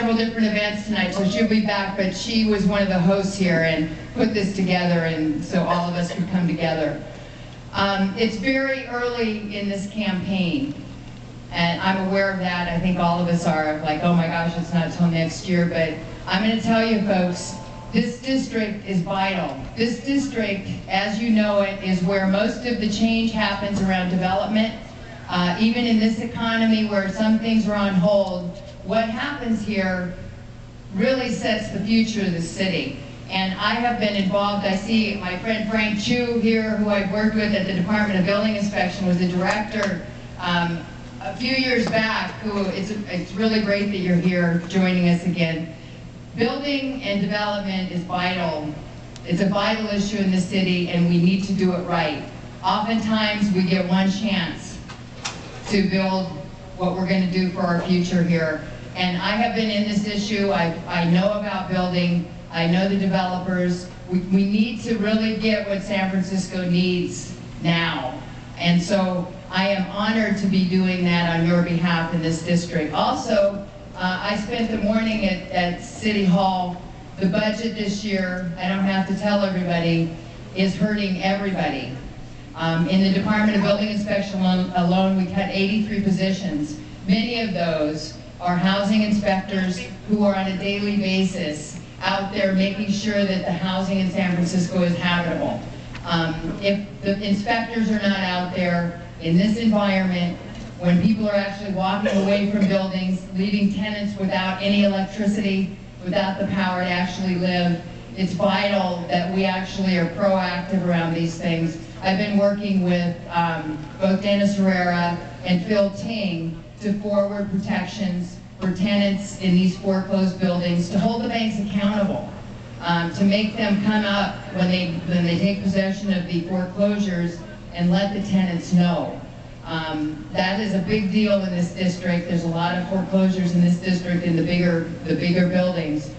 several different events tonight, so she'll be back, but she was one of the hosts here and put this together, and so all of us could come together. It's very early in this campaign, and I'm aware of that. I think all of us are like, oh my gosh, it's not till next year, but I'm going to tell you folks, this district is vital. This district, as you know it, is where most of the change happens around development. Even in this economy where some things are on hold, what happens here really sets the future of the city. And I have been involved. I see my friend Frank Chu here, who I've worked with at the Department of Building Inspection, was the director a few years back, it's really great that you're here joining us again. Building and development is vital. It's a vital issue in the city, and we need to do it right. Oftentimes, we get one chance to build what we're going to do for our future here. And I have been in this issue. I know about building. I know the developers. We need to really get what San Francisco needs now. And so I am honored to be doing that on your behalf in this district. Also, I spent the morning at City Hall. The budget this year, I don't have to tell everybody, is hurting everybody. In the Department of Building Inspection alone, we cut 83 positions. Many of those are housing inspectors who are on a daily basis out there making sure that the housing in San Francisco is habitable. If the inspectors are not out there in this environment, when people are actually walking away from buildings, leaving tenants without any electricity, without the power to actually live, it's vital that we actually are proactive around these things. I've been working with both Dennis Herrera and Phil Ting to forward protections for tenants in these foreclosed buildings, to hold the banks accountable, to make them come up when they take possession of the foreclosures and let the tenants know. That is a big deal in this district. There's a lot of foreclosures in this district in the bigger buildings.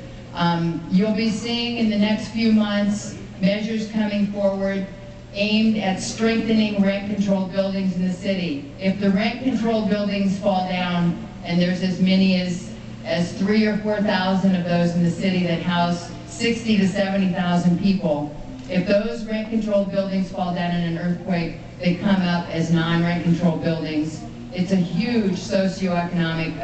You'll be seeing in the next few months measures coming forward aimed at strengthening rent-controlled buildings in the city. If the rent-controlled buildings fall down, and there's as many as 3,000 or 4,000 of those in the city that house 60,000 to 70,000 people, if those rent-controlled buildings fall down in an earthquake, they come up as non-rent controlled buildings. It's a huge socioeconomic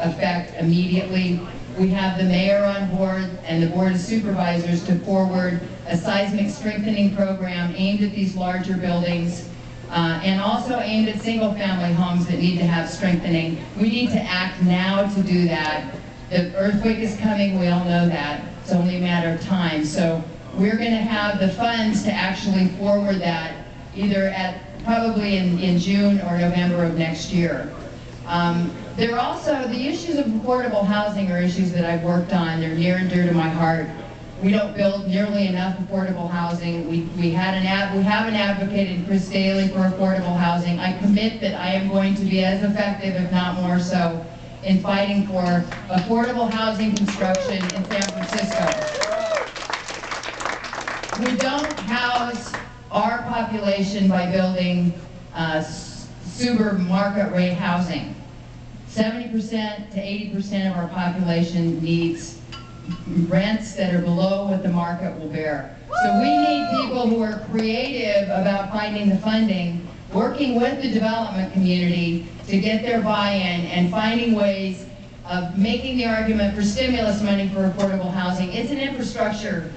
effect immediately. We have the mayor on board and the board of supervisors to forward a seismic strengthening program aimed at these larger buildings and also aimed at single-family homes that need to have strengthening. We need to act now to do that. The earthquake is coming, we all know that. It's only a matter of time. So we're going to have the funds to actually forward that either at probably in June or November of next year. There are also the issues of affordable housing are issues that I've worked on. They're near and dear to my heart. We don't build nearly enough affordable housing. We have an advocate in Chris Daly for affordable housing. I commit that I am going to be as effective, if not more so, in fighting for affordable housing construction in San Francisco. We don't house our population by building super market rate housing. 70% to 80% of our population needs rents that are below what the market will bear. So we need people who are creative about finding the funding, working with the development community to get their buy-in and finding ways of making the argument for stimulus money for affordable housing. It's an infrastructure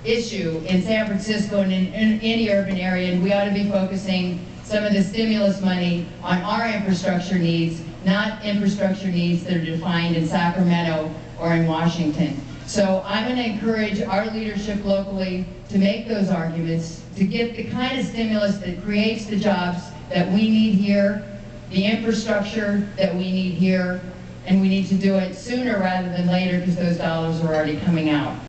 issue in San Francisco and in any urban area, and we ought to be focusing some of the stimulus money on our infrastructure needs, not infrastructure needs that are defined in Sacramento or in Washington. So I'm going to encourage our leadership locally to make those arguments, to get the kind of stimulus that creates the jobs that we need here, the infrastructure that we need here, and we need to do it sooner rather than later because those dollars are already coming out.